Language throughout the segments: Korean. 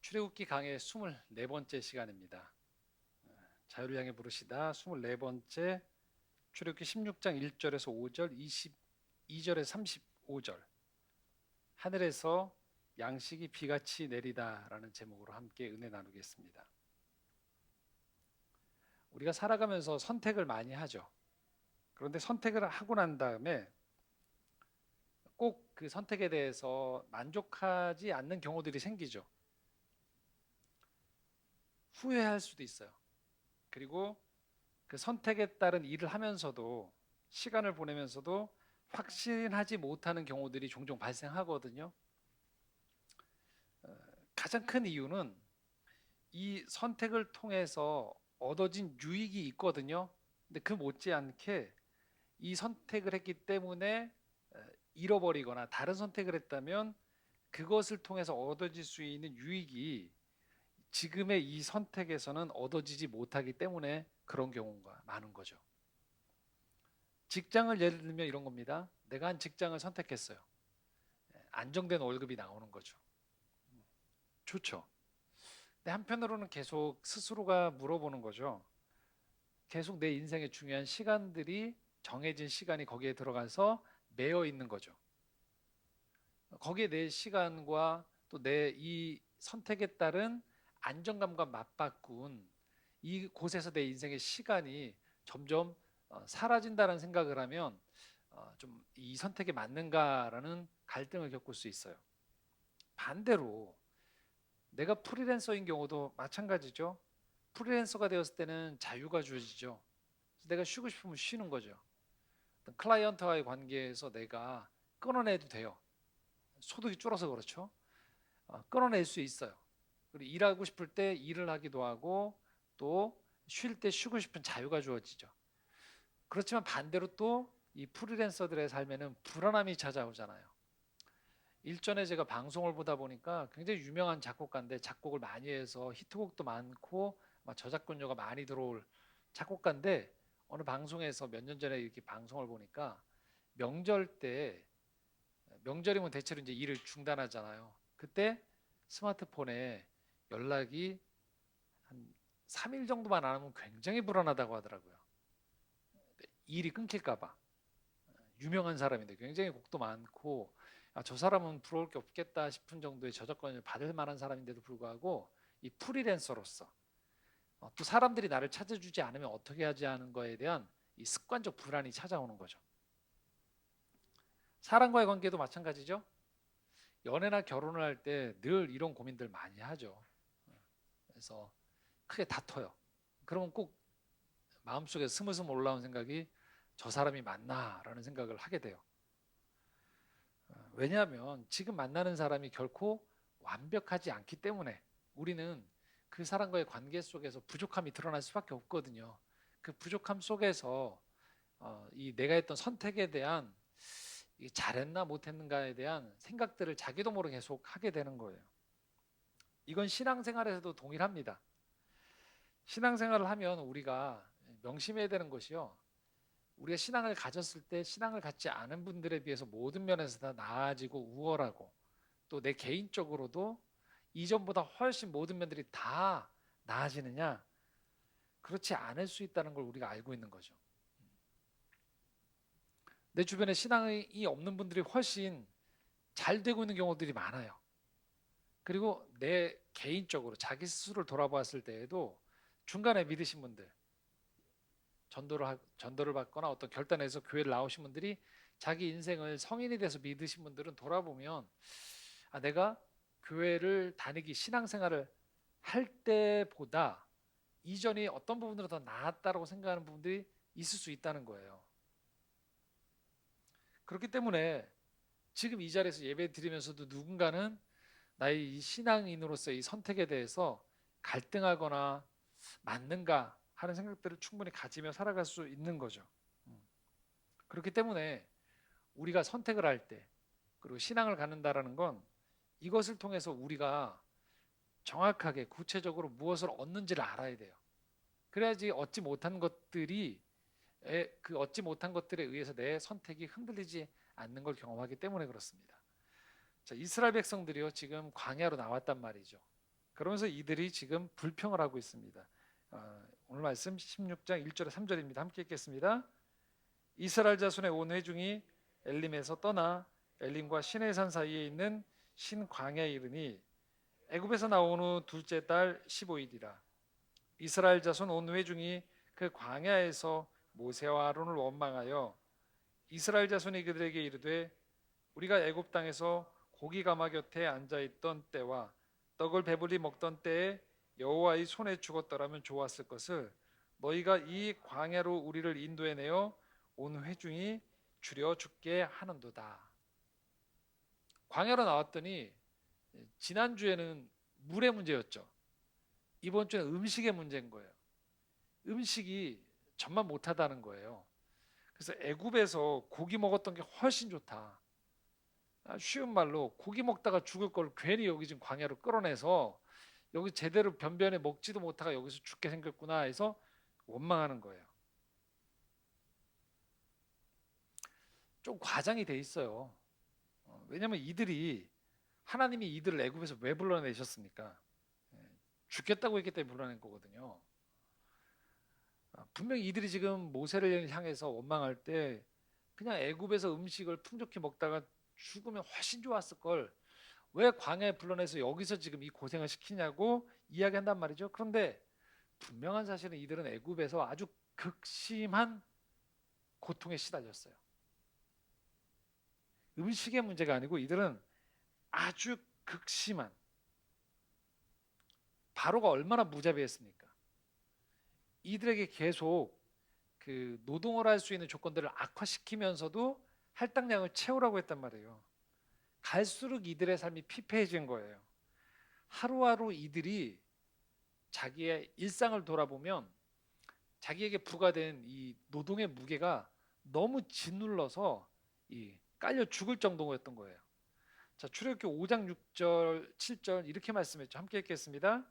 출애굽기 강의 24번째 시간입니다. 자유를 향해 부르시다 24번째 출애굽기 16장 1절에서 5절, 22절에서 35절. 하늘에서 양식이 비같이 내리다라는 제목으로 함께 은혜 나누겠습니다. 우리가 살아가면서 선택을 많이 하죠. 그런데 선택을 하고 난 다음에 꼭 그 선택에 대해서 만족하지 않는 경우들이 생기죠. 후회할 수도 있어요. 그리고 그 선택에 따른 일을 하면서도 시간을 보내면서도 확신하지 못하는 경우들이 종종 발생하거든요. 가장 큰 이유는 이 선택을 통해서 얻어진 유익이 있거든요. 근데 그 못지않게 이 선택을 했기 때문에 잃어버리거나 다른 선택을 했다면 그것을 통해서 얻어질 수 있는 유익이 지금의 이 선택에서는 얻어지지 못하기 때문에 그런 경우가 많은 거죠. 직장을 예를 들면 이런 겁니다. 내가 한 직장을 선택했어요. 안정된 월급이 나오는 거죠. 좋죠. 근데 한편으로는 계속 스스로가 물어보는 거죠. 계속 내 인생의 중요한 시간들이 정해진 시간이 거기에 들어가서 매여 있는 거죠. 거기에 내 시간과 또 내 이 선택에 따른 안정감과 맞바꾼 이 곳에서 내 인생의 시간이 점점 사라진다는 생각을 하면 좀 이 선택에 맞는가라는 갈등을 겪을 수 있어요. 반대로 내가 프리랜서인 경우도 마찬가지죠. 프리랜서가 되었을 때는 자유가 주어지죠. 내가 쉬고 싶으면 쉬는 거죠. 클라이언트와의 관계에서 내가 끊어내도 돼요. 소득이 줄어서 그렇죠. 끊어낼 수 있어요. 그리고 일하고 싶을 때 일을 하기도 하고 또 쉴 때 쉬고 싶은 자유가 주어지죠. 그렇지만 반대로 또 이 프리랜서들의 삶에는 불안함이 찾아오잖아요. 일전에 제가 방송을 보다 보니까 굉장히 유명한 작곡가인데 작곡을 많이 해서 히트곡도 많고 저작권료가 많이 들어올 작곡가인데 어느 방송에서 몇 년 전에 이렇게 방송을 보니까 명절 때 명절이면 대체로 이제 일을 중단하잖아요. 그때 스마트폰에 연락이 한 3일 정도만 안 하면 굉장히 불안하다고 하더라고요. 일이 끊길까 봐. 유명한 사람인데 굉장히 곡도 많고 저 사람은 부러울 게 없겠다 싶은 정도의 저작권을 받을 만한 사람인데도 불구하고 이 프리랜서로서 또 사람들이 나를 찾아주지 않으면 어떻게 하지 하는 거에 대한 이 습관적 불안이 찾아오는 거죠. 사람과의 관계도 마찬가지죠. 연애나 결혼을 할 때 늘 이런 고민들 많이 하죠. 그래서 크게 다퉈요. 그러면 꼭 마음속에 스물스물 올라온 생각이 저 사람이 맞나라는 생각을 하게 돼요. 왜냐하면 지금 만나는 사람이 결코 완벽하지 않기 때문에 우리는 그 사람과의 관계 속에서 부족함이 드러날 수밖에 없거든요. 그 부족함 속에서 이 내가 했던 선택에 대한 잘했나 못했는가에 대한 생각들을 자기도 모르게 계속 하게 되는 거예요. 이건 신앙생활에서도 동일합니다. 신앙생활을 하면 우리가 명심해야 되는 것이요. 우리가 신앙을 가졌을 때 신앙을 갖지 않은 분들에 비해서 모든 면에서 다 나아지고 우월하고 또 내 개인적으로도 이전보다 훨씬 모든 면들이 다 나아지느냐? 그렇지 않을 수 있다는 걸 우리가 알고 있는 거죠. 내 주변에 신앙이 없는 분들이 훨씬 잘 되고 있는 경우들이 많아요. 그리고 내 개인적으로 자기 스스로를 돌아보았을 때에도 중간에 믿으신 분들, 전도를 받거나 어떤 결단에서 교회를 나오신 분들이 자기 인생을 성인이 돼서 믿으신 분들은 돌아보면 내가 교회를 다니기 신앙생활을 할 때보다 이전이 어떤 부분으로 더 나았다고 생각하는 부분들이 있을 수 있다는 거예요. 그렇기 때문에 지금 이 자리에서 예배 드리면서도 누군가는 나의 이 신앙인으로서의 이 선택에 대해서 갈등하거나 맞는가 하는 생각들을 충분히 가지며 살아갈 수 있는 거죠. 그렇기 때문에 우리가 선택을 할 때 그리고 신앙을 갖는다라는 건 이것을 통해서 우리가 정확하게 구체적으로 무엇을 얻는지를 알아야 돼요. 그래야지 얻지 못한 것들이 그 얻지 못한 것들에 의해서 내 선택이 흔들리지 않는 걸 경험하기 때문에 그렇습니다. 자, 이스라엘 백성들이요 지금 광야로 나왔단 말이죠. 그러면서 이들이 지금 불평을 하고 있습니다. 오늘 말씀 16장 1절에 3절입니다. 함께 읽겠습니다. 이스라엘 자손의 온 회중이 엘림에서 떠나 엘림과 시내산 사이에 있는 신광야에 이르니 애굽에서 나온 후 둘째 달 15일이라. 이스라엘 자손 온 회중이 그 광야에서 모세와 아론을 원망하여 이스라엘 자손이 그들에게 이르되 우리가 애굽 땅에서 고기 가마 곁에 앉아 있던 때와 떡을 배불리 먹던 때에 여호와의 손에 죽었더라면 좋았을 것을 너희가 이 광야로 우리를 인도해 내어 온 회중이 줄여 죽게 하는도다. 광야로 나왔더니 지난주에는 물의 문제였죠. 이번 주에는 음식의 문제인 거예요. 음식이 정말 못하다는 거예요. 그래서 애굽에서 고기 먹었던 게 훨씬 좋다. 쉬운 말로 고기 먹다가 죽을 걸 괜히 여기 지금 광야로 끌어내서 여기 제대로 변변에 먹지도 못하가 여기서 죽게 생겼구나 해서 원망하는 거예요. 좀 과장이 돼 있어요. 왜냐하면 이들이 하나님이 이들을 애굽에서 왜 불러내셨습니까? 죽겠다고 했기 때문에 불러낸 거거든요. 분명히 이들이 지금 모세를 향해서 원망할 때 그냥 애굽에서 음식을 풍족히 먹다가 죽으면 훨씬 좋았을 걸 왜 광야에 불러내서 여기서 지금 이 고생을 시키냐고 이야기한단 말이죠. 그런데 분명한 사실은 이들은 애굽에서 아주 극심한 고통에 시달렸어요. 음식의 문제가 아니고 이들은 아주 극심한, 바로가 얼마나 무자비했습니까? 이들에게 계속 그 노동을 할 수 있는 조건들을 악화시키면서도 할당량을 채우라고 했단 말이에요. 갈수록 이들의 삶이 피폐해진 거예요. 하루하루 이들이 자기의 일상을 돌아보면 자기에게 부과된 이 노동의 무게가 너무 짓눌러서 깔려 죽을 정도였던 거예요. 자, 출애굽기 5장 6절 7절 이렇게 말씀했죠. 함께 읽겠습니다.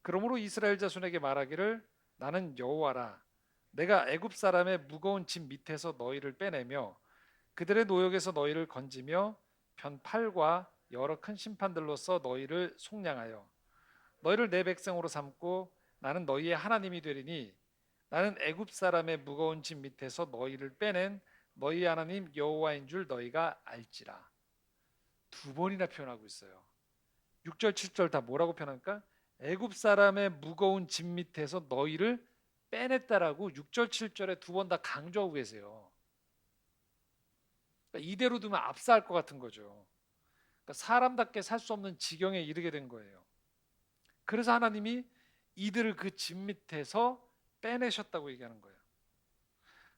그러므로 이스라엘 자손에게 말하기를 나는 여호와라. 내가 애굽 사람의 무거운 짐 밑에서 너희를 빼내며 그들의 노역에서 너희를 건지며 변팔과 여러 큰 심판들로서 너희를 속량하여 너희를 내 백성으로 삼고 나는 너희의 하나님이 되리니 나는 애굽 사람의 무거운 짐 밑에서 너희를 빼낸 너희 하나님 여호와인 줄 너희가 알지라. 두 번이나 표현하고 있어요. 6절 7절 다 뭐라고 표현합니까? 애굽 사람의 무거운 짐 밑에서 너희를 빼냈다라고 6절 7절에 두 번 다 강조하고 계세요. 그러니까 이대로 두면 압사할 것 같은 거죠. 그러니까 사람답게 살 수 없는 지경에 이르게 된 거예요. 그래서 하나님이 이들을 그 짐 밑에서 빼내셨다고 얘기하는 거예요.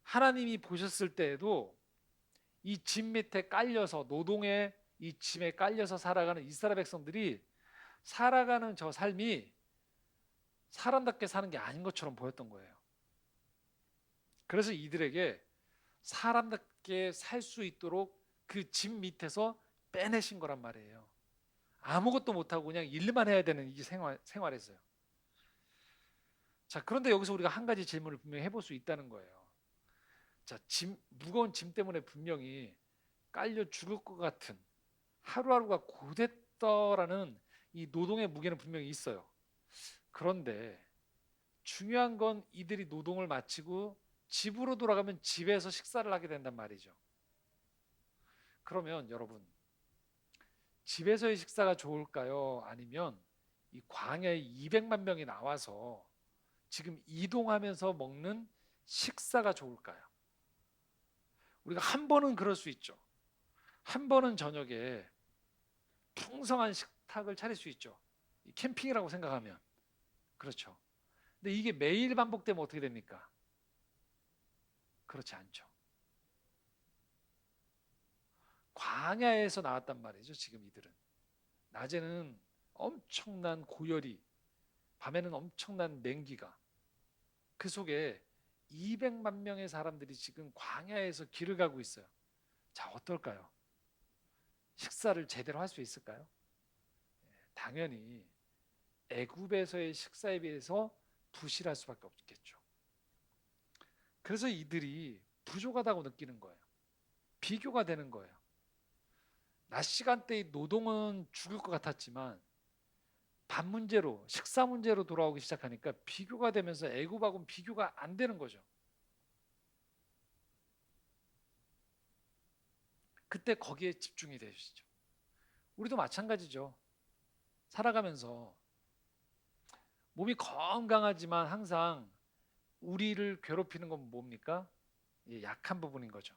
하나님이 보셨을 때에도 이 짐 밑에 깔려서 노동의 이 짐에 깔려서 살아가는 이스라엘 백성들이 살아가는 저 삶이 사람답게 사는 게 아닌 것처럼 보였던 거예요. 그래서 이들에게 사람답게 살 수 있도록 그 짐 밑에서 빼내신 거란 말이에요. 아무것도 못하고 그냥 일만 해야 되는 이 생활했어요. 자, 그런데 여기서 우리가 한 가지 질문을 분명히 해볼 수 있다는 거예요. 자, 무거운 짐 때문에 분명히 깔려 죽을 것 같은 하루하루가 고됐더라는 이 노동의 무게는 분명히 있어요. 그런데 중요한 건 이들이 노동을 마치고 집으로 돌아가면 집에서 식사를 하게 된단 말이죠. 그러면 여러분, 집에서의 식사가 좋을까요? 아니면 이 광야에 200만 명이 나와서 지금 이동하면서 먹는 식사가 좋을까요? 우리가 한 번은 그럴 수 있죠. 한 번은 저녁에 풍성한 식탁을 차릴 수 있죠. 캠핑이라고 생각하면. 그렇죠. 근데 이게 매일 반복되면 어떻게 됩니까? 그렇지 않죠. 광야에서 나왔단 말이죠. 지금 이들은. 낮에는 엄청난 고열이, 밤에는 엄청난 냉기가, 그 속에 200만 명의 사람들이 지금 광야에서 길을 가고 있어요. 자, 어떨까요? 식사를 제대로 할 수 있을까요? 당연히 애굽에서의 식사에 비해서 부실할 수밖에 없겠죠. 그래서 이들이 부족하다고 느끼는 거예요. 비교가 되는 거예요. 낮 시간대의 노동은 죽을 것 같았지만 밥 문제로, 식사 문제로 돌아오기 시작하니까 비교가 되면서 애굽하고는 비교가 안 되는 거죠. 그때 거기에 집중이 되시죠. 우리도 마찬가지죠. 살아가면서 몸이 건강하지만 항상 우리를 괴롭히는 건 뭡니까? 약한 부분인 거죠.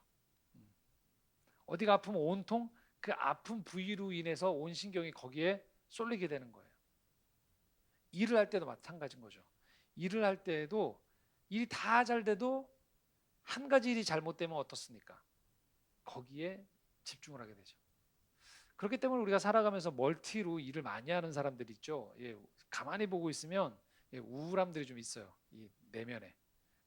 어디가 아프면 온통 그 아픈 부위로 인해서 온 신경이 거기에 쏠리게 되는 거예요. 일을 할 때도 마찬가지인 거죠. 일을 할 때에도 일이 다 잘 돼도 한 가지 일이 잘못되면 어떻습니까? 거기에 집중을 하게 되죠. 그렇기 때문에 우리가 살아가면서 멀티로 일을 많이 하는 사람들 있죠. 가만히 보고 있으면 우울함들이 좀 있어요. 이 내면에.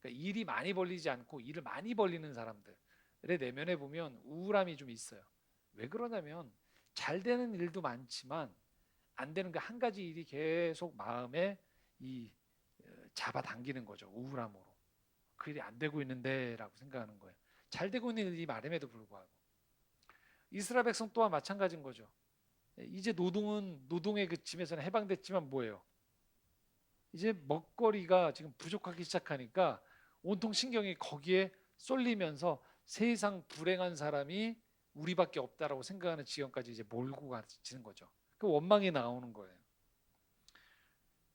그러니까 일이 많이 벌리지 않고 일을 많이 벌리는 사람들의 내면에 보면 우울함이 좀 있어요. 왜 그러냐면 잘 되는 일도 많지만 안 되는 그 한 가지 일이 계속 마음에 이 잡아당기는 거죠. 우울함으로. 그 일이 안 되고 있는데라고 생각하는 거예요. 잘 되고 있는 일이 많음에도 불구하고. 이스라엘 백성 또한 마찬가지인 거죠. 이제 노동의 그 짐에서는 해방됐지만 뭐예요? 이제 먹거리가 지금 부족하기 시작하니까 온통 신경이 거기에 쏠리면서 세상 불행한 사람이 우리밖에 없다라고 생각하는 지경까지 이제 몰고 가지는 거죠. 그 원망이 나오는 거예요.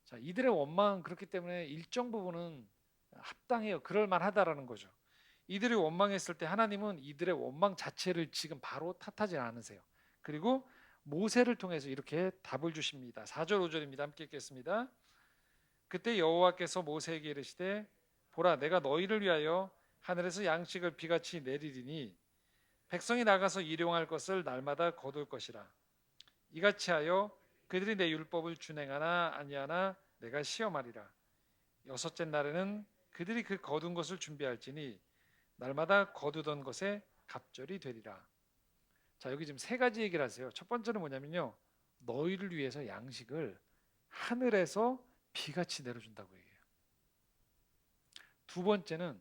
자, 이들의 원망은 그렇기 때문에 일정 부분은 합당해요. 그럴 만하다라는 거죠. 이들이 원망했을 때 하나님은 이들의 원망 자체를 지금 바로 탓하지 않으세요. 그리고 모세를 통해서 이렇게 답을 주십니다. 4절 5절입니다. 함께 읽겠습니다. 그때 여호와께서 모세에게 이르시되 보라 내가 너희를 위하여 하늘에서 양식을 비같이 내리리니 백성이 나가서 일용할 것을 날마다 거둘 것이라. 이같이 하여 그들이 내 율법을 준행하나 아니하나 내가 시험하리라. 여섯째 날에는 그들이 그 거둔 것을 준비할지니 날마다 거두던 것에 갑절이 되리라. 자, 여기 지금 세 가지 얘기를 하세요. 첫 번째는 뭐냐면요. 너희를 위해서 양식을 하늘에서 비같이 내려준다고 얘기해요. 두 번째는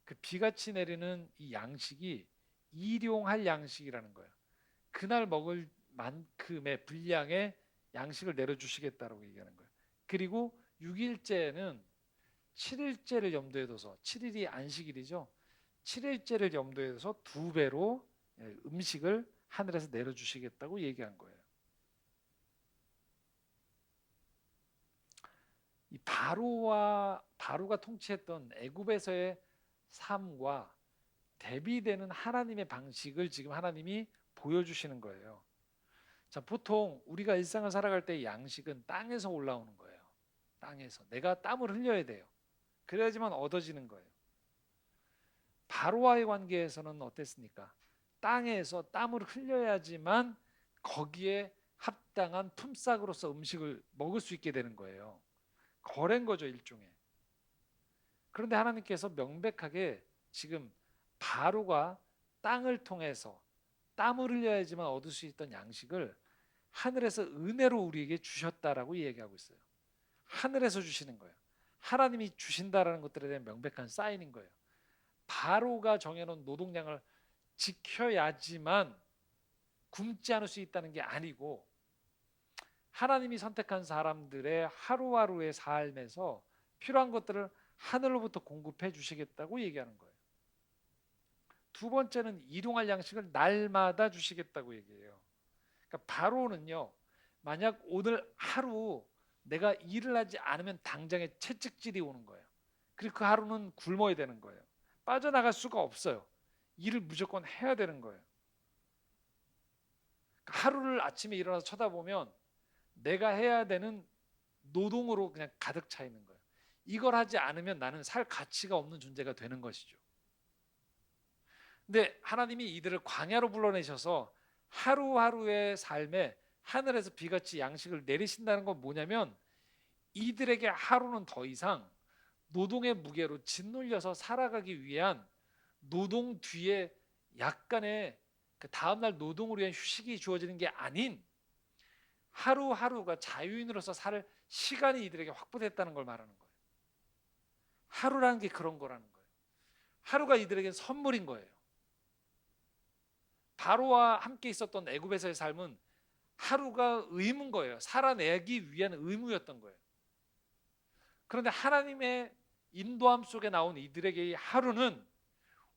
그 비같이 내리는 이 양식이 일용할 양식이라는 거예요. 그날 먹을 만큼의 분량의 양식을 내려주시겠다라고 얘기하는 거예요. 그리고 6일째는 7일째를 염두에 둬서 7일이 안식일이죠. 7일째를 염두에 둬서 두 배로 음식을 하늘에서 내려주시겠다고 얘기한 거예요. 이 바로가 통치했던 애굽에서의 삶과 대비되는 하나님의 방식을 지금 하나님이 보여주시는 거예요. 자, 보통 우리가 일상을 살아갈 때 양식은 땅에서 올라오는 거예요. 땅에서 내가 땀을 흘려야 돼요. 그래야지만 얻어지는 거예요. 바로와의 관계에서는 어땠습니까? 땅에서 땀을 흘려야지만 거기에 합당한 품삯으로서 음식을 먹을 수 있게 되는 거예요. 거래인 거죠, 일종의. 그런데 하나님께서 명백하게 지금 바로가 땅을 통해서 땀을 흘려야지만 얻을 수 있던 양식을 하늘에서 은혜로 우리에게 주셨다라고 얘기하고 있어요. 하늘에서 주시는 거예요. 하나님이 주신다라는 것들에 대한 명백한 사인인 거예요. 바로가 정해놓은 노동량을 지켜야지만 굶지 않을 수 있다는 게 아니고 하나님이 선택한 사람들의 하루하루의 삶에서 필요한 것들을 하늘로부터 공급해 주시겠다고 얘기하는 거예요. 두 번째는 일용할 양식을 날마다 주시겠다고 얘기해요. 그러니까 바로는요. 만약 오늘 하루 내가 일을 하지 않으면 당장에 채찍질이 오는 거예요. 그리고 그 하루는 굶어야 되는 거예요. 빠져나갈 수가 없어요. 일을 무조건 해야 되는 거예요. 하루를 아침에 일어나서 쳐다보면 내가 해야 되는 노동으로 그냥 가득 차 있는 거예요. 이걸 하지 않으면 나는 살 가치가 없는 존재가 되는 것이죠. 근데 하나님이 이들을 광야로 불러내셔서 하루하루의 삶에 하늘에서 비같이 양식을 내리신다는 건 뭐냐면 이들에게 하루는 더 이상 노동의 무게로 짓눌려서 살아가기 위한 노동 뒤에 약간의 그 다음날 노동을 위한 휴식이 주어지는 게 아닌 하루하루가 자유인으로서 살 시간이 이들에게 확보됐다는 걸 말하는 거예요. 하루라는 게 그런 거라는 거예요. 하루가 이들에게 선물인 거예요. 바로와 함께 있었던 애굽에서의 삶은 하루가 의무인 거예요. 살아내기 위한 의무였던 거예요. 그런데 하나님의 인도함 속에 나온 이들에게 하루는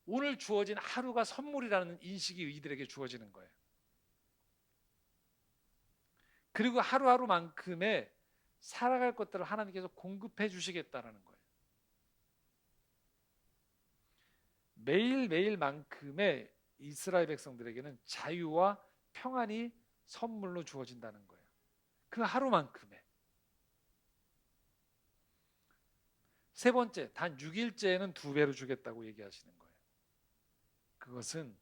오늘 주어진 하루가 선물이라는 인식이 이들에게 주어지는 거예요. 그리고 하루하루만큼의 살아갈 것들을 하나님께서 공급해 주시겠다라는 거예요. 매일매일만큼의 이스라엘 백성들에게는 자유와 평안이 선물로 주어진다는 거예요. 그 하루만큼의. 세 번째, 단 6일째에는 2배로 주겠다고 얘기하시는 거예요. 그것은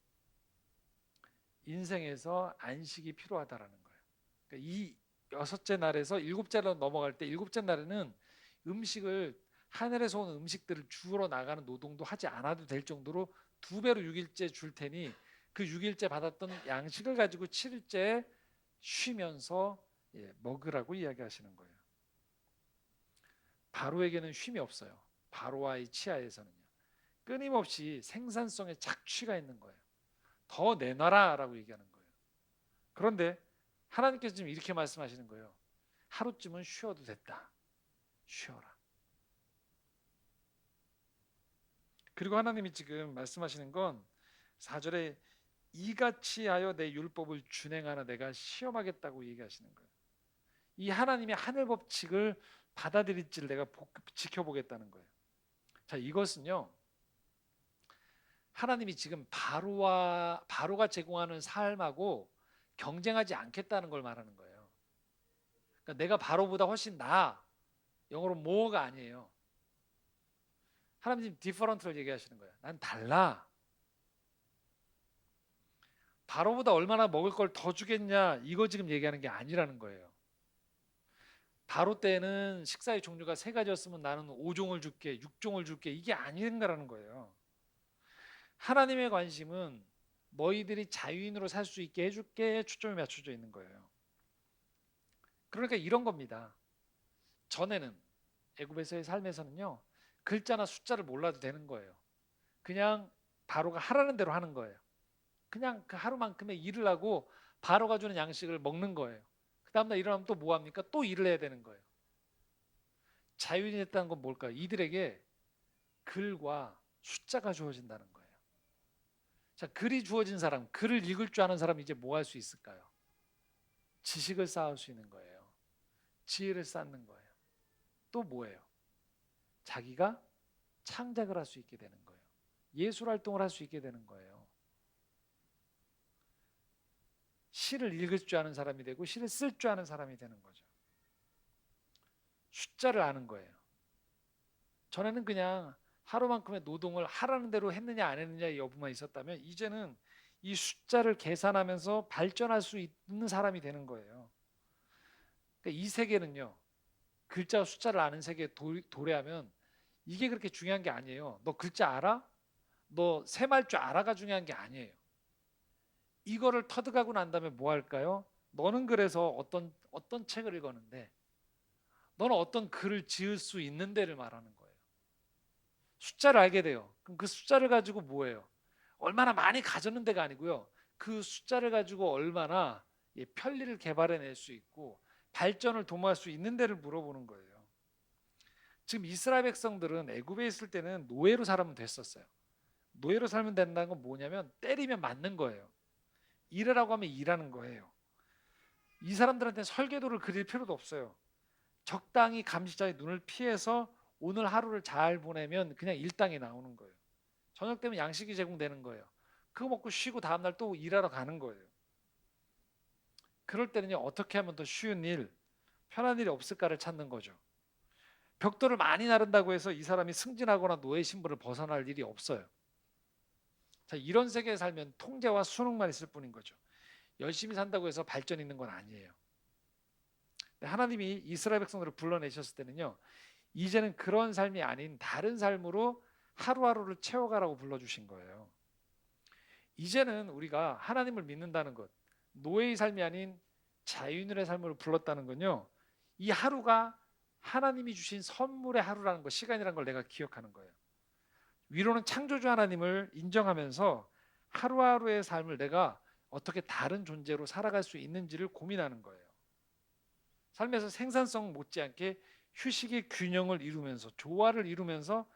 인생에서 안식이 필요하다라는 거예요. 그러니까 이 6째 날에서 7째로 넘어갈 때 7째 날에는 음식을 하늘에서 온 음식들을 주우러 나가는 노동도 하지 않아도 될 정도로 2배로 6일째 줄 테니 그 6일째 받았던 양식을 가지고 7일째 쉬면서 먹으라고 이야기하시는 거예요. 바로에게는 쉼이 없어요. 바로와의 치하에서는요. 끊임없이 생산성에 착취가 있는 거예요. 더 내놔라라고 얘기하는 거예요. 그런데 하나님께서 지금 이렇게 말씀하시는 거예요. 하루쯤은 쉬어도 됐다. 쉬어라. 그리고 하나님이 지금 말씀하시는 건 4절에 이같이 하여 내 율법을 준행하나 내가 시험하겠다고 얘기하시는 거예요. 이 하나님의 하늘 법칙을 받아들일지를 내가 지켜보겠다는 거예요. 자, 이것은요. 하나님이 지금 바로가 제공하는 삶하고 경쟁하지 않겠다는 걸 말하는 거예요. 그러니까 내가 바로보다 훨씬 나아. 영어로 more가 아니에요. 하나님 지금 different를 얘기하시는 거예요. 난 달라. 바로보다 얼마나 먹을 걸 더 주겠냐 이거 지금 얘기하는 게 아니라는 거예요. 바로 때는 식사의 종류가 3가지였으면 나는 5종을 줄게 6종을 줄게 이게 아닌가라는 거예요. 하나님의 관심은 너희들이 자유인으로 살 수 있게 해줄게 초점이 맞춰져 있는 거예요. 그러니까 이런 겁니다. 전에는 애굽에서의 삶에서는요 글자나 숫자를 몰라도 되는 거예요. 그냥 바로가 하라는 대로 하는 거예요. 그냥 그 하루만큼의 일을 하고 바로가 주는 양식을 먹는 거예요. 그 다음날 일어나면 또 뭐 합니까? 또 일을 해야 되는 거예요. 자유인이 됐다는 건 뭘까요? 이들에게 글과 숫자가 주어진다는 거예요. 자, 글이 주어진 사람, 글을 읽을 줄 아는 사람이 이제 뭐 할 수 있을까요? 지식을 쌓을 수 있는 거예요. 지혜를 쌓는 거예요. 또 뭐예요? 자기가 창작을 할 수 있게 되는 거예요. 예술 활동을 할 수 있게 되는 거예요. 시를 읽을 줄 아는 사람이 되고 시를 쓸 줄 아는 사람이 되는 거죠. 숫자를 아는 거예요. 전에는 그냥 하루만큼의 노동을 하라는 대로 했느냐 안 했느냐의 여부만 있었다면 이제는 이 숫자를 계산하면서 발전할 수 있는 사람이 되는 거예요. 그러니까 이 세계는요. 글자와 숫자를 아는 세계에 도래하면 이게 그렇게 중요한 게 아니에요. 너 글자 알아? 너 셈할 줄 알아가 중요한 게 아니에요. 이거를 터득하고 난 다음에 뭐 할까요? 너는 그래서 어떤 책을 읽었는데 너는 어떤 글을 지을 수 있는 데를 말하는 거예요. 숫자를 알게 돼요. 그럼 그 숫자를 가지고 뭐예요? 얼마나 많이 가졌는 데가 아니고요. 그 숫자를 가지고 얼마나 편리를 개발해낼 수 있고 발전을 도모할 수 있는 데를 물어보는 거예요. 지금 이스라엘 백성들은 애굽에 있을 때는 노예로 살면 됐었어요. 노예로 살면 된다는 건 뭐냐면 때리면 맞는 거예요. 일하라고 하면 일하는 거예요. 이 사람들한테는 설계도를 그릴 필요도 없어요. 적당히 감시자의 눈을 피해서 오늘 하루를 잘 보내면 그냥 일당이 나오는 거예요. 저녁 되면 양식이 제공되는 거예요. 그거 먹고 쉬고 다음날 또 일하러 가는 거예요. 그럴 때는요 어떻게 하면 더 쉬운 일, 편한 일이 없을까를 찾는 거죠. 벽돌을 많이 나른다고 해서 이 사람이 승진하거나 노예 신분을 벗어날 일이 없어요. 자, 이런 세계에 살면 통제와 수능만 있을 뿐인 거죠. 열심히 산다고 해서 발전 있는 건 아니에요. 하나님이 이스라엘 백성들을 불러내셨을 때는요 이제는 그런 삶이 아닌 다른 삶으로 하루하루를 채워가라고 불러주신 거예요. 이제는 우리가 하나님을 믿는다는 것, 노예의 삶이 아닌 자유인의 삶으로 불렀다는 건요 이 하루가 하나님이 주신 선물의 하루라는 것, 시간이라는 걸 내가 기억하는 거예요. 위로는 창조주 하나님을 인정하면서 하루하루의 삶을 내가 어떻게 다른 존재로 살아갈 수 있는지를 고민하는 거예요. 삶에서 생산성 못지않게 휴식의 균형을 이루면서 조화를 이루면서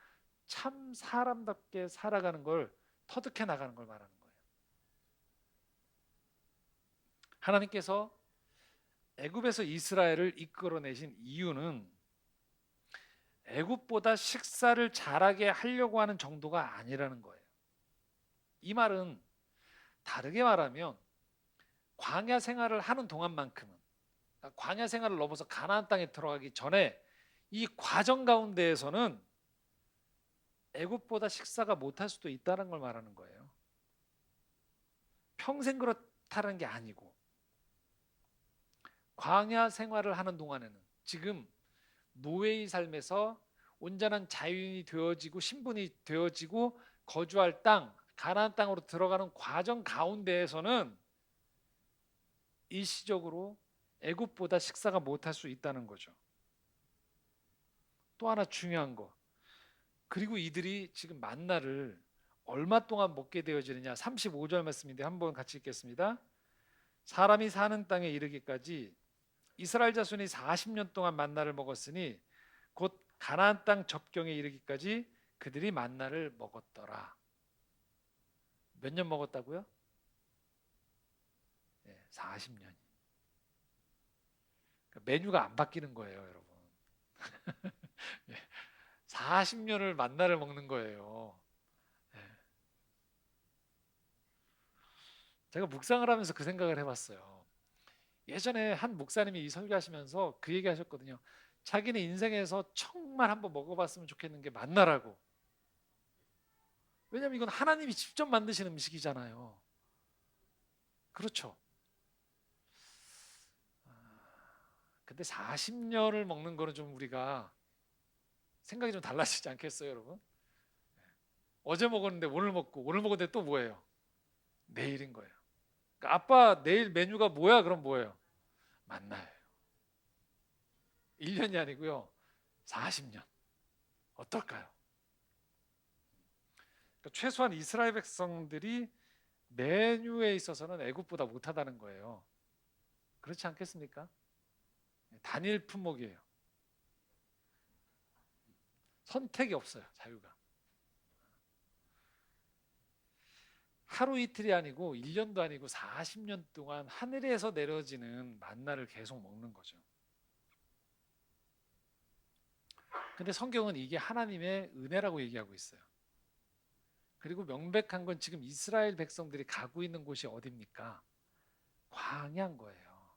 참 사람답게 살아가는 걸 터득해 나가는 걸 말하는 거예요. 하나님께서 애굽에서 이스라엘을 이끌어내신 이유는 애굽보다 식사를 잘하게 하려고 하는 정도가 아니라는 거예요. 이 말은 다르게 말하면 광야 생활을 하는 동안만큼은, 그러니까 광야 생활을 넘어서 가나안 땅에 들어가기 전에 이 과정 가운데에서는 애굽보다 식사가 못할 수도 있다는 걸 말하는 거예요. 평생 그렇다는 게 아니고 광야 생활을 하는 동안에는 지금 노예의 삶에서 온전한 자유인이 되어지고 신분이 되어지고 거주할 땅, 가나안 땅으로 들어가는 과정 가운데에서는 일시적으로 애굽보다 식사가 못할 수 있다는 거죠. 또 하나 중요한 거. 그리고 이들이 지금 만나를 얼마 동안 먹게 되어지느냐. 35절 말씀인데 한번 같이 읽겠습니다. 사람이 사는 땅에 이르기까지 이스라엘 자손이 40년 동안 만나를 먹었으니 곧 가나안 땅 접경에 이르기까지 그들이 만나를 먹었더라. 몇 년 먹었다고요? 네, 40년이. 그러니까 메뉴가 안 바뀌는 거예요, 여러분. 40년을 만나를 먹는 거예요. 네. 제가 묵상을 하면서 그 생각을 해봤어요. 예전에 한 목사님이 이 설교하시면서 그 얘기 하셨거든요. 자기는 인생에서 정말 한번 먹어봤으면 좋겠는 게 만나라고. 왜냐하면 이건 하나님이 직접 만드신 음식이잖아요. 그렇죠. 근데 40년을 먹는 거는 좀 우리가 생각이 좀 달라지지 않겠어요, 여러분? 어제 먹었는데 오늘 먹고 오늘 먹었는데 또 뭐예요? 내일인 거예요. 그러니까 아빠 내일 메뉴가 뭐야? 그럼 뭐예요? 만나요. 1년이 아니고요. 40년. 어떨까요? 그러니까 최소한 이스라엘 백성들이 메뉴에 있어서는 애굽보다 못하다는 거예요. 그렇지 않겠습니까? 단일 품목이에요. 선택이 없어요. 자유가. 하루 이틀이 아니고 1년도 아니고 40년 동안 하늘에서 내려지는 만나를 계속 먹는 거죠. 근데 성경은 이게 하나님의 은혜라고 얘기하고 있어요. 그리고 명백한 건 지금 이스라엘 백성들이 가고 있는 곳이 어디입니까? 광야인 거예요.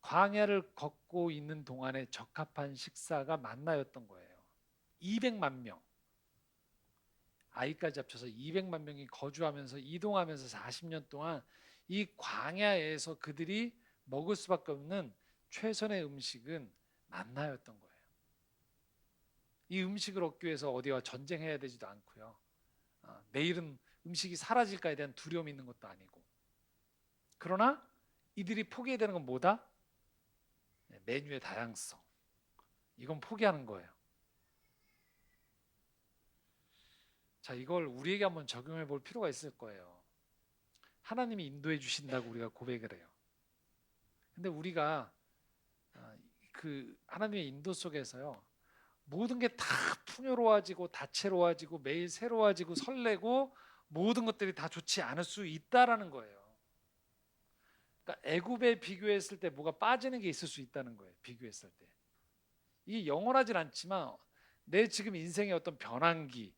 광야를 걷고 있는 동안에 적합한 식사가 만나였던 거예요. 200만 명, 아이까지 합쳐서 200만 명이 거주하면서 이동하면서 40년 동안 이 광야에서 그들이 먹을 수밖에 없는 최선의 음식은 만나였던 거예요. 이 음식을 얻기 위해서 어디와 전쟁해야 되지도 않고요. 내일은 음식이 사라질까에 대한 두려움이 있는 것도 아니고. 그러나 이들이 포기해야 되는 건 뭐다? 메뉴의 다양성. 이건 포기하는 거예요. 자, 이걸 우리에게 한번 적용해 볼 필요가 있을 거예요. 하나님이 인도해 주신다고 우리가 고백을 해요. 근데 우리가 그 하나님의 인도 속에서요. 모든 게 다 풍요로워지고 다채로워지고 매일 새로워지고 설레고 모든 것들이 다 좋지 않을 수 있다라는 거예요. 그러니까 애굽에 비교했을 때 뭐가 빠지는 게 있을 수 있다는 거예요. 비교했을 때. 이게 영원하진 않지만 내 지금 인생의 어떤 변환기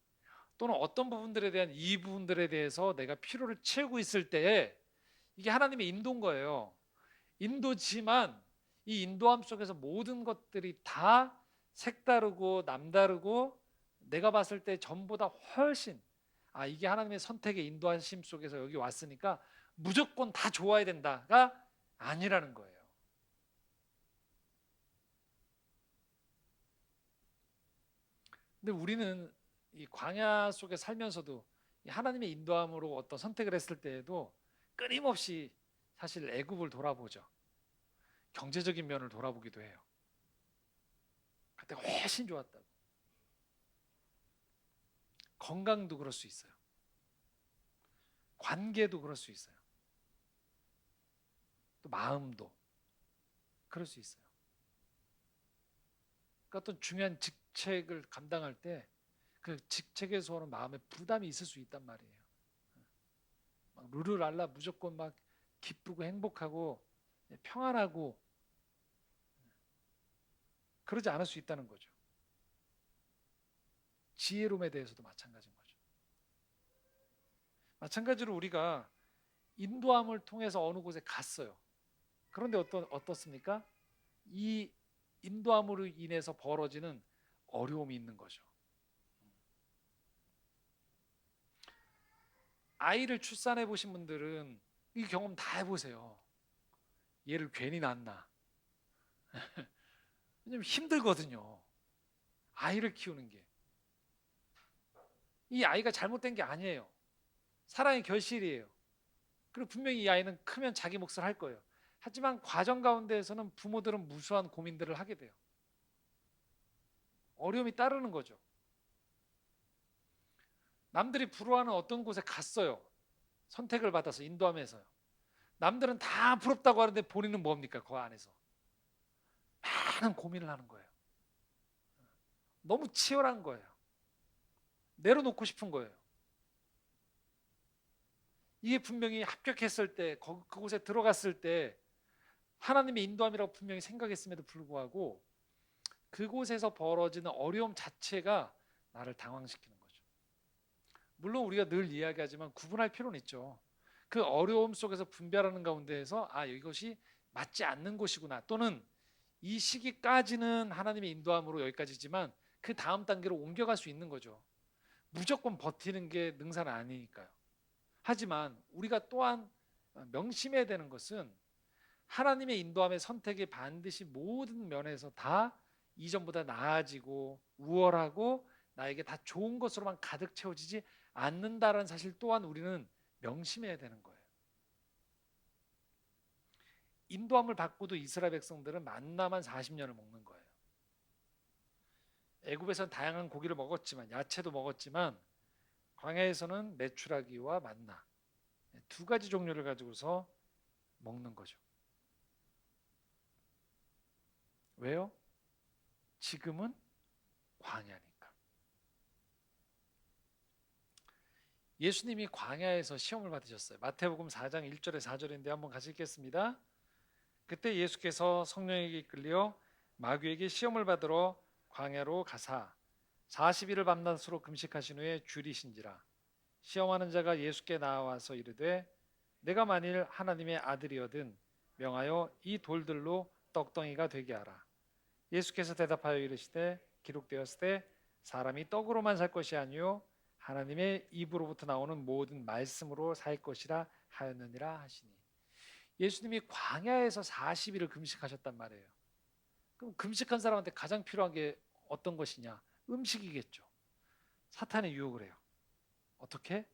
또는 어떤 부분들에 대한 이 부분들에 대해서 내가 필요를 채우고 있을 때에 이게 하나님의 인도인 거예요. 인도지만 이 인도함 속에서 모든 것들이 다 색다르고 남다르고 내가 봤을 때 전보다 훨씬 이게 하나님의 선택의 인도하심 속에서 여기 왔으니까 무조건 다 좋아야 된다가 아니라는 거예요. 근데 우리는 이 광야 속에 살면서도 하나님의 인도함으로 어떤 선택을 했을 때에도 끊임없이 사실 애굽을 돌아보죠. 경제적인 면을 돌아보기도 해요. 그때가 훨씬 좋았다고. 건강도 그럴 수 있어요. 관계도 그럴 수 있어요. 또 마음도 그럴 수 있어요. 그러니까 어떤 중요한 직책을 감당할 때 그 직책에서 오는 마음의 부담이 있을 수 있단 말이에요. 막 룰루랄라 무조건 막 기쁘고 행복하고 평안하고 그러지 않을 수 있다는 거죠. 지혜로움에 대해서도 마찬가지인 거죠. 마찬가지로 우리가 인도함을 통해서 어느 곳에 갔어요. 그런데 어떻습니까? 이 인도함으로 인해서 벌어지는 어려움이 있는 거죠. 아이를 출산해 보신 분들은 이 경험 다 해보세요. 얘를 괜히 낳나. 왜냐면 힘들거든요. 아이를 키우는 게. 이 아이가 잘못된 게 아니에요. 사랑의 결실이에요. 그리고 분명히 이 아이는 크면 자기 몫을 할 거예요. 하지만 과정 가운데에서는 부모들은 무수한 고민들을 하게 돼요. 어려움이 따르는 거죠. 남들이 부러워하는 어떤 곳에 갔어요. 선택을 받아서 인도하면서요. 남들은 다 부럽다고 하는데 본인은 뭡니까? 그 안에서 많은 고민을 하는 거예요. 너무 치열한 거예요. 내려놓고 싶은 거예요. 이게 분명히 합격했을 때, 그곳에 들어갔을 때 하나님의 인도함이라고 분명히 생각했음에도 불구하고 그곳에서 벌어지는 어려움 자체가 나를 당황시키는 거죠. 물론 우리가 늘 이야기하지만 구분할 필요는 있죠. 그 어려움 속에서 분별하는 가운데에서 이것이 맞지 않는 곳이구나, 또는 이 시기까지는 하나님의 인도함으로 여기까지지만 그 다음 단계로 옮겨갈 수 있는 거죠. 무조건 버티는 게 능사는 아니니까요. 하지만 우리가 또한 명심해야 되는 것은 하나님의 인도함의 선택이 반드시 모든 면에서 다 이전보다 나아지고 우월하고 나에게 다 좋은 것으로만 가득 채워지지 않는다는 사실 또한 우리는 명심해야 되는 거예요. 인도함을 받고도 이스라엘 백성들은 만나만 40년을 먹는 거예요. 애굽에서는 다양한 고기를 먹었지만, 야채도 먹었지만 광야에서는 메추라기와 만나, 두 가지 종류를 가지고서 먹는 거죠. 왜요? 지금은 광야니까. 예수님이 광야에서 시험을 받으셨어요. 마태복음 4장 1절에 4절인데 한번 같이 읽겠습니다. 그때 예수께서 성령에게 이끌려 마귀에게 시험을 받으러 광야로 가사 40일을 밤낮으로 금식하신 후에 줄이신지라. 시험하는 자가 예수께 나와서 이르되 내가 만일 하나님의 아들이거든 명하여 이 돌들로 떡덩이가 되게 하라. 예수께서 대답하여 이르시되 기록되었으되 사람이 떡으로만 살 것이 아니요 하나님의 입으로부터 나오는 모든 말씀으로 살 것이라 하였느니라 하시니. 예수님이 광야에서 40일을 금식하셨단 말이에요. 그럼 금식한 사람한테 가장 필요한 게 어떤 것이냐? 음식이겠죠. 사탄이 유혹을 해요. 어떻게?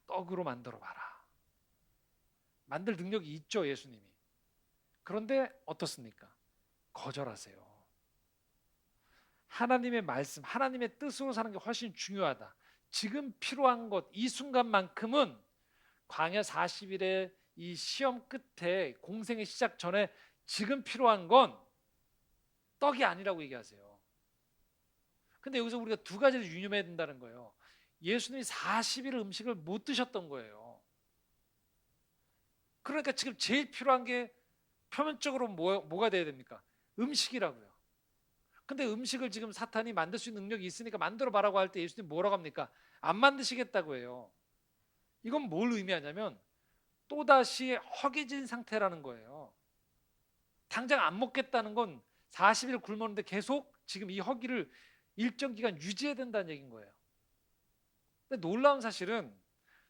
떡으로 만들어 봐라. 만들 능력이 있죠, 예수님이. 그런데 어떻습니까? 거절하세요. 하나님의 말씀, 하나님의 뜻으로 사는 게 훨씬 중요하다. 지금 필요한 것, 이 순간만큼은 광야 40일의 이 시험 끝에 공생의 시작 전에 지금 필요한 건 떡이 아니라고 얘기하세요. 근데 여기서 우리가 두 가지를 유념해야 된다는 거예요. 예수님이 40일 음식을 못 드셨던 거예요. 그러니까 지금 제일 필요한 게 표면적으로 뭐가 돼야 됩니까? 음식이라고요. 근데 음식을 지금 사탄이 만들 수 있는 능력이 있으니까 만들어 봐라고 할 때 예수님 뭐라고 합니까? 안 만드시겠다고 해요. 이건 뭘 의미하냐면 또다시 허기진 상태라는 거예요. 당장 안 먹겠다는 건 40일 굶었는데 계속 지금 이 허기를 일정 기간 유지해야 된다는 얘기인 거예요. 근데 놀라운 사실은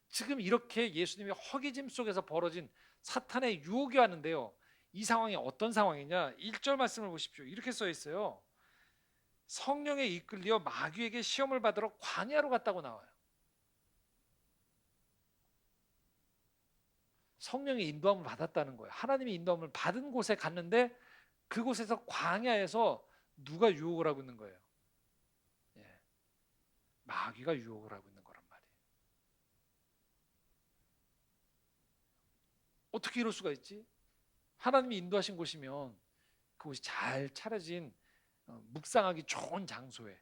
지금 이렇게 예수님이 허기짐 속에서 벌어진 사탄의 유혹이 왔는데요. 이 상황이 어떤 상황이냐? 1절 말씀을 보십시오. 이렇게 써 있어요. 성령에 이끌려 마귀에게 시험을 받으러 광야로 갔다고 나와요. 성령의 인도함을 받았다는 거예요. 하나님의 인도함을 받은 곳에 갔는데 그곳에서 광야에서 누가 유혹을 하고 있는 거예요? 예, 마귀가 유혹을 하고 있는 거란 말이에요. 어떻게 이럴 수가 있지? 하나님이 인도하신 곳이면 그곳이 잘 차려진 묵상하기 좋은 장소에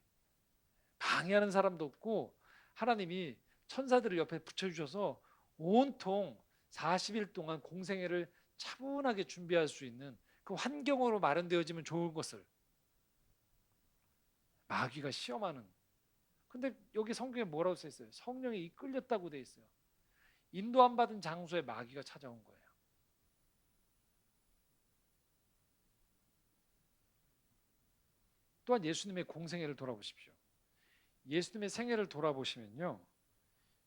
방해하는 사람도 없고 하나님이 천사들을 옆에 붙여주셔서 온통 40일 동안 공생애를 차분하게 준비할 수 있는 그 환경으로 마련되어지면 좋은 것을 마귀가 시험하는. 근데 여기 성경에 뭐라고 써 있어요? 성령이 이끌렸다고 돼 있어요. 인도 안 받은 장소에 마귀가 찾아온 거예요. 또한 예수님의 공생애를 돌아보십시오. 예수님의 생애를 돌아보시면요,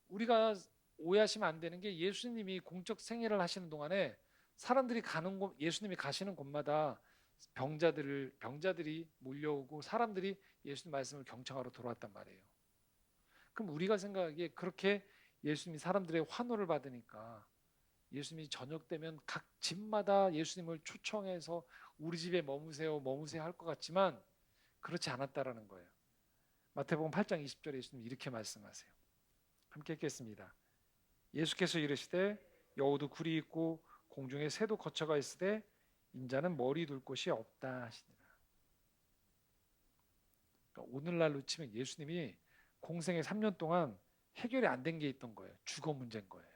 우리가 오해하시면 안 되는 게 예수님이 공적 생애를 하시는 동안에 사람들이 가는 곳, 예수님이 가시는 곳마다 병자들이 몰려오고 사람들이 예수님 말씀을 경청하러 돌아왔단 말이에요. 그럼 우리가 생각하기에 그렇게 예수님이 사람들의 환호를 받으니까 예수님이 저녁 되면 각 집마다 예수님을 초청해서 우리 집에 머무세요 할 것 같지만 그렇지 않았다라는 거예요. 마태복음 8장 20절에 예수님이 이렇게 말씀하세요. 함께 읽겠습니다. 예수께서 이르시되 여우도 굴이 있고 공중에 새도 거처가 있으되 인자는 머리 둘 곳이 없다 하시니라. 그러니까 오늘날로 치면 예수님이 공생의 3년 동안 해결이 안 된 게 있던 거예요. 주거 문제인 거예요.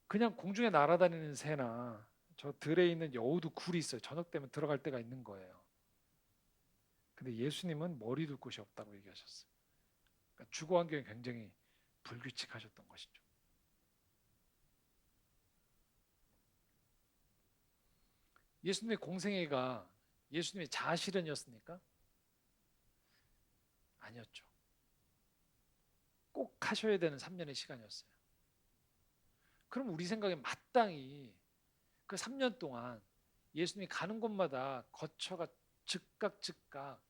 그냥 공중에 날아다니는 새나 저 들에 있는 여우도 굴이 있어요. 저녁 되면 들어갈 때가 있는 거예요. 근데 예수님은 머리 둘 곳이 없다고 얘기하셨어요. 그러니까 주거 환경이 굉장히 불규칙하셨던 것이죠. 예수님의 공생애가 예수님의 자아실현이었습니까? 아니었죠. 꼭 하셔야 되는 3년의 시간이었어요. 그럼 우리 생각에 마땅히 그 3년 동안 예수님이 가는 곳마다 거처가 즉각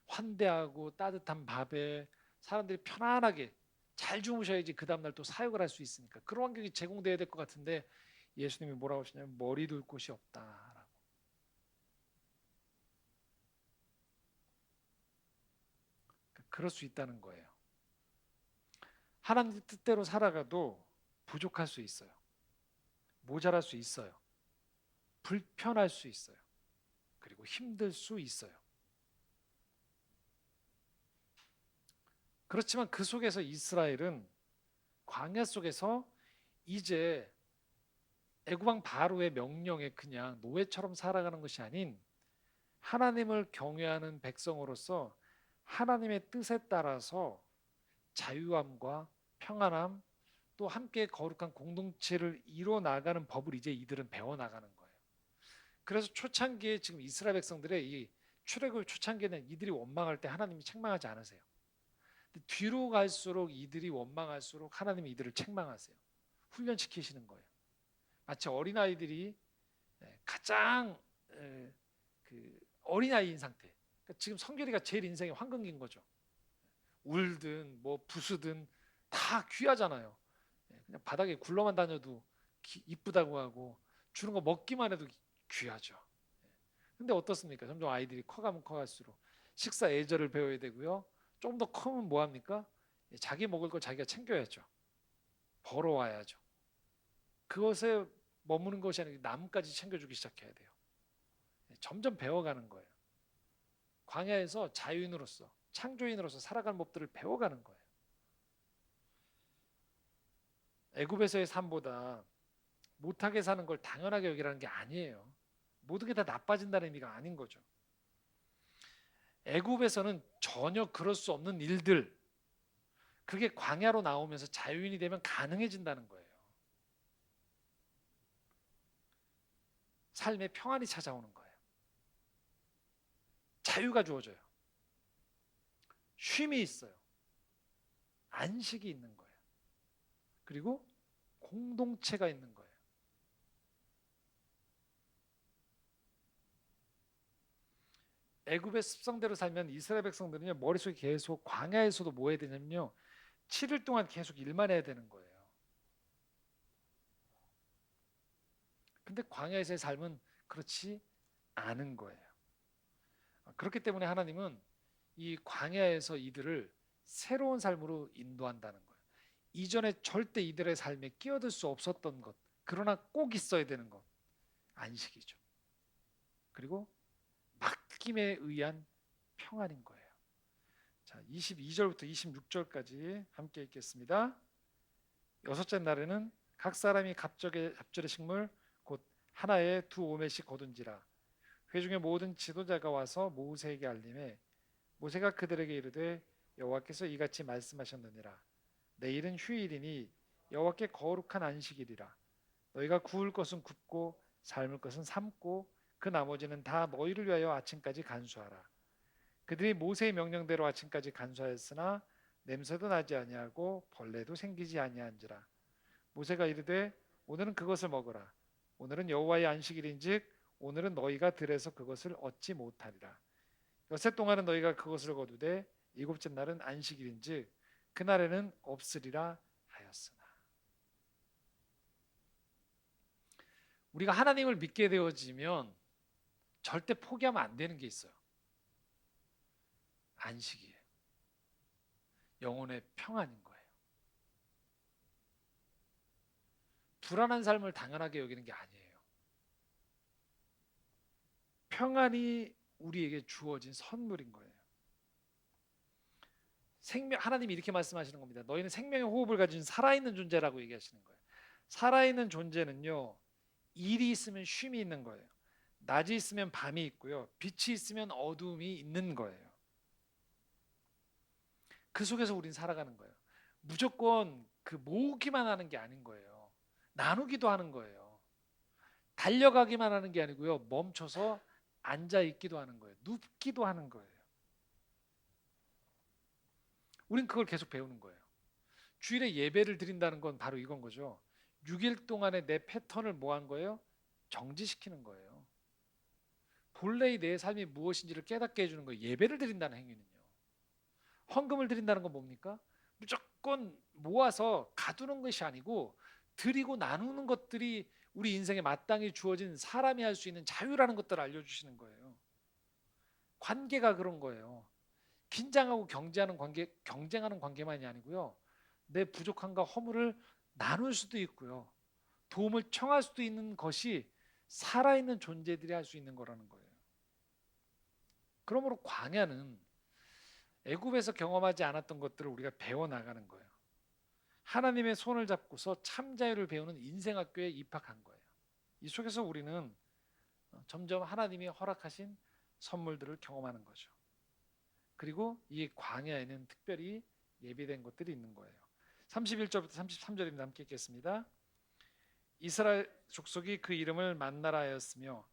환대하고 따뜻한 밥에 사람들이 편안하게 잘 주무셔야지 그 다음날 또 사역을 할 수 있으니까 그런 환경이 제공돼야 될 것 같은데 예수님이 뭐라고 하시냐면 머리 둘 곳이 없다라고. 그럴 수 있다는 거예요. 하나님 뜻대로 살아가도 부족할 수 있어요. 모자랄 수 있어요. 불편할 수 있어요. 그리고 힘들 수 있어요. 그렇지만 그 속에서 이스라엘은 광야 속에서 이제 애굽왕 바로의 명령에 그냥 노예처럼 살아가는 것이 아닌 하나님을 경외하는 백성으로서 하나님의 뜻에 따라서 자유함과 평안함 또 함께 거룩한 공동체를 이뤄 나가는 법을 이제 이들은 배워 나가는 거예요. 그래서 초창기에 지금 이스라엘 백성들의 이 출애굽 초창기에는 이들이 원망할 때 하나님이 책망하지 않으세요. 뒤로 갈수록 이들이 원망할수록 하나님이 이들을 책망하세요. 훈련시키시는 거예요. 마치 어린아이들이 가장 그 어린아이인 상태. 그러니까 지금 성결이가 제일 인생의 황금기인 거죠. 울든 뭐 부수든 다 귀하잖아요. 그냥 바닥에 굴러만 다녀도 이쁘다고 하고 주는 거 먹기만 해도 귀하죠. 근데 어떻습니까? 점점 아이들이 커가면 커갈수록 식사 예절을 배워야 되고요. 좀 더 크면 뭐 합니까? 자기 먹을 걸 자기가 챙겨야죠. 벌어와야죠. 그것에 머무는 것이 아니라 남까지 챙겨주기 시작해야 돼요. 점점 배워가는 거예요. 광야에서 자유인으로서 창조인으로서 살아가는 법들을 배워가는 거예요. 애굽에서의 삶보다 못하게 사는 걸 당연하게 여기라는 게 아니에요. 모든 게 다 나빠진다는 의미가 아닌 거죠. 애굽에서는 전혀 그럴 수 없는 일들, 그게 광야로 나오면서 자유인이 되면 가능해진다는 거예요. 삶의 평안이 찾아오는 거예요. 자유가 주어져요. 쉼이 있어요. 안식이 있는 거예요. 그리고 공동체가 있는 거예요. 애굽의 습성대로 살면 이스라엘 백성들은요, 머릿속에 계속 광야에서도 뭐 해야 되냐면요, 7일 동안 계속 일만 해야 되는 거예요. 근데 광야에서의 삶은 그렇지 않은 거예요. 그렇기 때문에 하나님은 이 광야에서 이들을 새로운 삶으로 인도한다는 거예요. 이전에 절대 이들의 삶에 끼어들 수 없었던 것, 그러나 꼭 있어야 되는 것, 안식이죠. 그리고 맡김에 의한 평안인 거예요. 자, 22절부터 26절까지 함께 읽겠습니다. 여섯째 날에는 각 사람이 갑절의 식물 곧 하나에 두 오매씩 거둔지라. 회중의 모든 지도자가 와서 모세에게 알림해 모세가 그들에게 이르되 여호와께서 이같이 말씀하셨느니라. 내일은 휴일이니 여호와께 거룩한 안식일이라. 너희가 구울 것은 굽고 삶을 것은 삶고 그 나머지는 다 너희를 위하여 아침까지 간수하라. 그들이 모세의 명령대로 아침까지 간수하였으나 냄새도 나지 아니하고 벌레도 생기지 아니한지라. 모세가 이르되 오늘은 그것을 먹으라. 오늘은 여호와의 안식일인즉 오늘은 너희가 들에서 그것을 얻지 못하리라. 여세 동안은 너희가 그것을 거두되 일곱째 날은 안식일인즉 그날에는 없으리라 하였으나. 우리가 하나님을 믿게 되어지면 절대 포기하면 안 되는 게 있어요. 안식이에요. 영혼의 평안인 거예요. 불안한 삶을 당연하게 여기는 게 아니에요. 평안이 우리에게 주어진 선물인 거예요. 하나님이 이렇게 말씀하시는 겁니다. 너희는 생명의 호흡을 가진 살아있는 존재라고 얘기하시는 거예요. 살아있는 존재는요, 일이 있으면 쉼이 있는 거예요. 낮이 있으면 밤이 있고요, 빛이 있으면 어두움이 있는 거예요. 그 속에서 우린 살아가는 거예요. 무조건 그 모으기만 하는 게 아닌 거예요. 나누기도 하는 거예요. 달려가기만 하는 게 아니고요, 멈춰서 앉아 있기도 하는 거예요. 눕기도 하는 거예요. 우린 그걸 계속 배우는 거예요. 주일에 예배를 드린다는 건 바로 이건 거죠. 6일 동안에 내 패턴을 뭐 한 거예요? 정지시키는 거예요. 본래의 내 삶이 무엇인지를 깨닫게 해주는 거예요. 예배를 드린다는 행위는요. 헌금을 드린다는 건 뭡니까? 무조건 모아서 가두는 것이 아니고 드리고 나누는 것들이 우리 인생에 마땅히 주어진 사람이 할 수 있는 자유라는 것들을 알려주시는 거예요. 관계가 그런 거예요. 긴장하고 경쟁하는 관계만이 아니고요. 내 부족함과 허물을 나눌 수도 있고요. 도움을 청할 수도 있는 것이 살아있는 존재들이 할 수 있는 거라는 거예요. 그러므로 광야는 애굽에서 경험하지 않았던 것들을 우리가 배워나가는 거예요. 하나님의 손을 잡고서 참 자유를 배우는 인생학교에 입학한 거예요. 이 속에서 우리는 점점 하나님이 허락하신 선물들을 경험하는 거죠. 그리고 이 광야에는 특별히 예비된 것들이 있는 거예요. 31절부터 33절입니다. 함께 읽겠습니다. 이스라엘 족속이 그 이름을 만나라 하였으며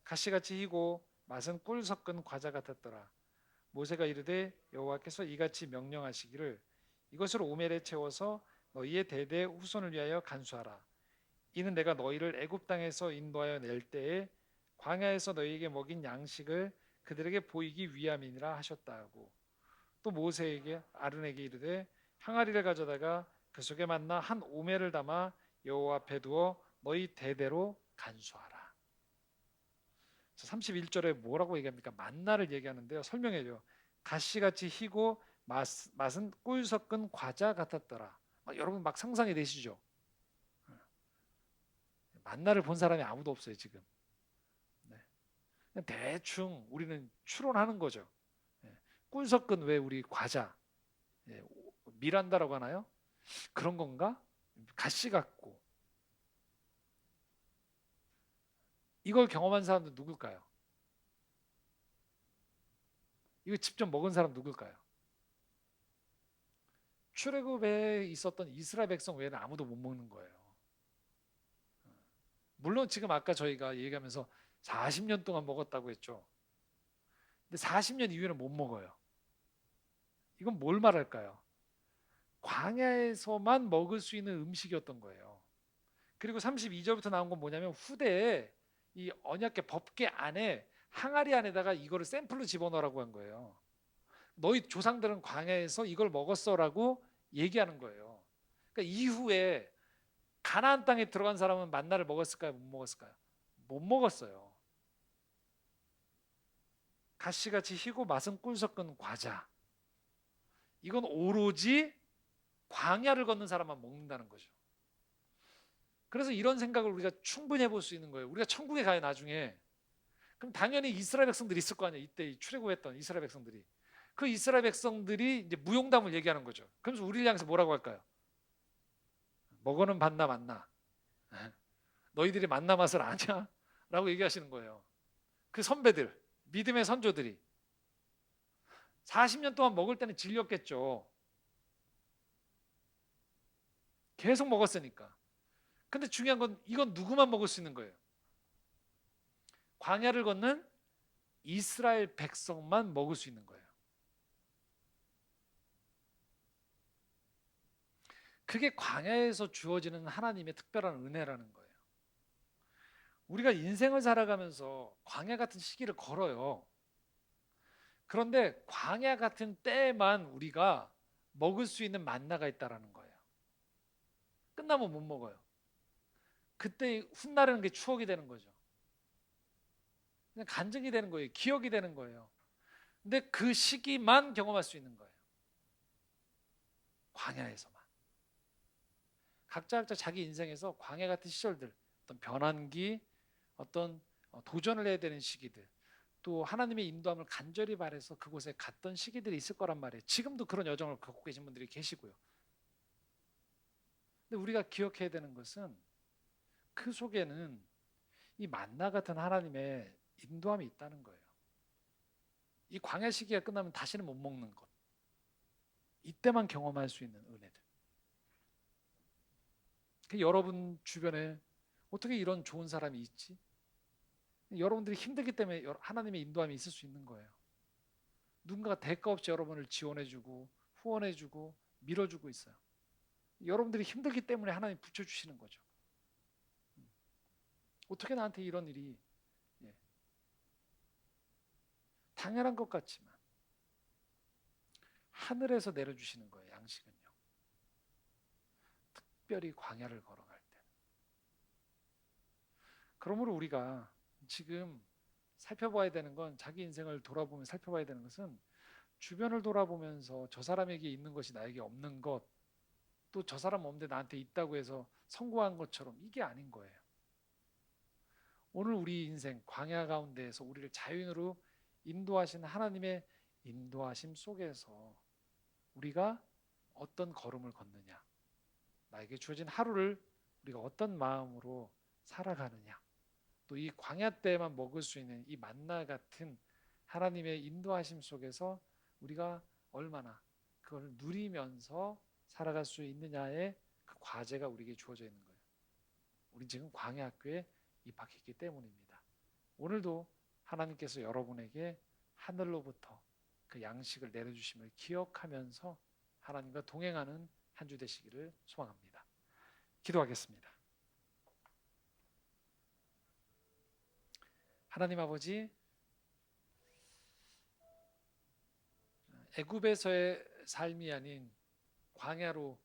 가시같이 희고 맛은 꿀 섞은 과자 같았더라. 모세가 이르되 여호와께서 이같이 명령하시기를 이것을 오멜에 채워서 너희의 대대 후손을 위하여 간수하라. 이는 내가 너희를 애굽 땅에서 인도하여 낼 때에 광야에서 너희에게 먹인 양식을 그들에게 보이기 위함이니라 하셨다 하고, 또 모세에게 아론에게 이르되 항아리를 가져다가 그 속에 만나 한 오멜을 담아 여호와 앞에 두어 너희 대대로 간수하라. 31절에 뭐라고 얘기합니까? 만나를 얘기하는데요. 설명해줘요. 가시같이 희고 맛은 꿀 섞은 과자 같았더라. 여러분 막 상상이 되시죠? 만나를 본 사람이 아무도 없어요 지금. 그냥 대충 우리는 추론하는 거죠. 꿀 섞은 왜 우리 과자, 미란다라고 하나요? 그런 건가? 가시 같고. 이걸 경험한 사람들 누굴까요? 이거 직접 먹은 사람 누굴까요? 출애굽에 있었던 이스라엘 백성 외에는 아무도 못 먹는 거예요. 물론 지금 아까 저희가 얘기하면서 40년 동안 먹었다고 했죠. 근데 40년 이후에는 못 먹어요. 이건 뭘 말할까요? 광야에서만 먹을 수 있는 음식이었던 거예요. 그리고 32절부터 나온 건 뭐냐면 후대에 이 언약궤 법궤 안에 항아리 안에다가 이거를 샘플로 집어넣으라고 한 거예요. 너희 조상들은 광야에서 이걸 먹었어라고 얘기하는 거예요. 그러니까 이후에 가나안 땅에 들어간 사람은 만나를 먹었을까요? 못 먹었을까요? 못 먹었어요. 가시같이 희고 맛은 꿀 섞은 과자. 이건 오로지 광야를 걷는 사람만 먹는다는 거죠. 그래서 이런 생각을 우리가 충분히 해볼 수 있는 거예요. 우리가 천국에 가요 나중에. 그럼 당연히 이스라엘 백성들이 있을 거 아니에요. 이때 출애굽했던 이스라엘 백성들이. 그 이스라엘 백성들이 이제 무용담을 얘기하는 거죠. 그러면서 우리를 향해서 뭐라고 할까요? 먹어는 봤나 맞나? 너희들이 만나 맛을 아냐? 라고 얘기하시는 거예요. 그 선배들, 믿음의 선조들이 40년 동안 먹을 때는 질렸겠죠. 계속 먹었으니까. 근데 중요한 건 이건 누구만 먹을 수 있는 거예요. 광야를 걷는 이스라엘 백성만 먹을 수 있는 거예요. 그게 광야에서 주어지는 하나님의 특별한 은혜라는 거예요. 우리가 인생을 살아가면서 광야 같은 시기를 걸어요. 그런데 광야 같은 때에만 우리가 먹을 수 있는 만나가 있다라는 거예요. 끝나면 못 먹어요. 그때 훗날에는 게 추억이 되는 거죠. 그냥 간증이 되는 거예요. 기억이 되는 거예요. 근데 그 시기만 경험할 수 있는 거예요. 광야에서만. 각자 자기 인생에서 광야 같은 시절들, 어떤 변환기, 어떤 도전을 해야 되는 시기들, 또 하나님의 인도함을 간절히 바라서 그곳에 갔던 시기들이 있을 거란 말이에요. 지금도 그런 여정을 겪고 계신 분들이 계시고요. 근데 우리가 기억해야 되는 것은 그 속에는 이 만나 같은 하나님의 인도함이 있다는 거예요. 이 광야 시기가 끝나면 다시는 못 먹는 것. 이때만 경험할 수 있는 은혜들. 여러분 주변에 어떻게 이런 좋은 사람이 있지? 여러분들이 힘들기 때문에 하나님의 인도함이 있을 수 있는 거예요. 누군가가 대가 없이 여러분을 지원해주고 후원해주고 밀어주고 있어요. 여러분들이 힘들기 때문에 하나님 붙여주시는 거죠. 어떻게 나한테 이런 일이 당연한 것 같지만 하늘에서 내려주시는 거예요. 양식은요. 특별히 광야를 걸어갈 때. 그러므로 우리가 지금 살펴봐야 되는 건 자기 인생을 돌아보면 살펴봐야 되는 것은 주변을 돌아보면서 저 사람에게 있는 것이 나에게 없는 것, 또 저 사람 없는데 나한테 있다고 해서 성공한 것처럼 이게 아닌 거예요. 오늘 우리 인생 광야 가운데에서 우리를 자유인으로 인도하신 하나님의 인도하심 속에서 우리가 어떤 걸음을 걷느냐, 나에게 주어진 하루를 우리가 어떤 마음으로 살아가느냐, 또 이 광야 때에만 먹을 수 있는 이 만나 같은 하나님의 인도하심 속에서 우리가 얼마나 그걸 누리면서 살아갈 수 있느냐의 그 과제가 우리에게 주어져 있는 거예요. 우리 지금 광야 학교에 입학했기 때문입니다. 오늘도 하나님께서 여러분에게 하늘로부터 그 양식을 내려주심을 기억하면서 하나님과 동행하는 한 주 되시기를 소망합니다. 기도하겠습니다. 하나님 아버지, 애굽에서의 삶이 아닌 광야로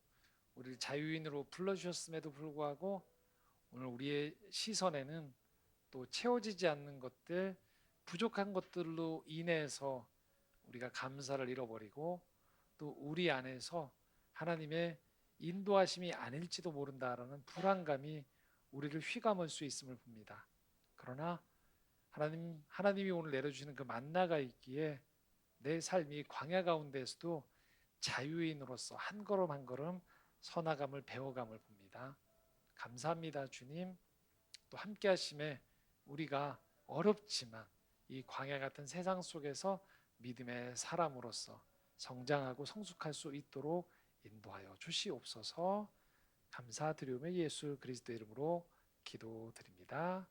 우리를 자유인으로 불러주셨음에도 불구하고 오늘 우리의 시선에는 또 채워지지 않는 것들, 부족한 것들로 인해서 우리가 감사를 잃어버리고 또 우리 안에서 하나님의 인도하심이 아닐지도 모른다라는 불안감이 우리를 휘감을 수 있음을 봅니다. 그러나 하나님이 오늘 내려주시는 그 만나가 있기에 내 삶이 광야 가운데서도 자유인으로서 한 걸음 한 걸음 서나감을 배워감을 봅니다. 감사합니다, 주님. 또 함께 하심에 우리가 어렵지만 이 광야 같은 세상 속에서 믿음의 사람으로서 성장하고 성숙할 수 있도록 인도하여 주시옵소서. 감사드리오며 예수 그리스도 이름으로 기도드립니다.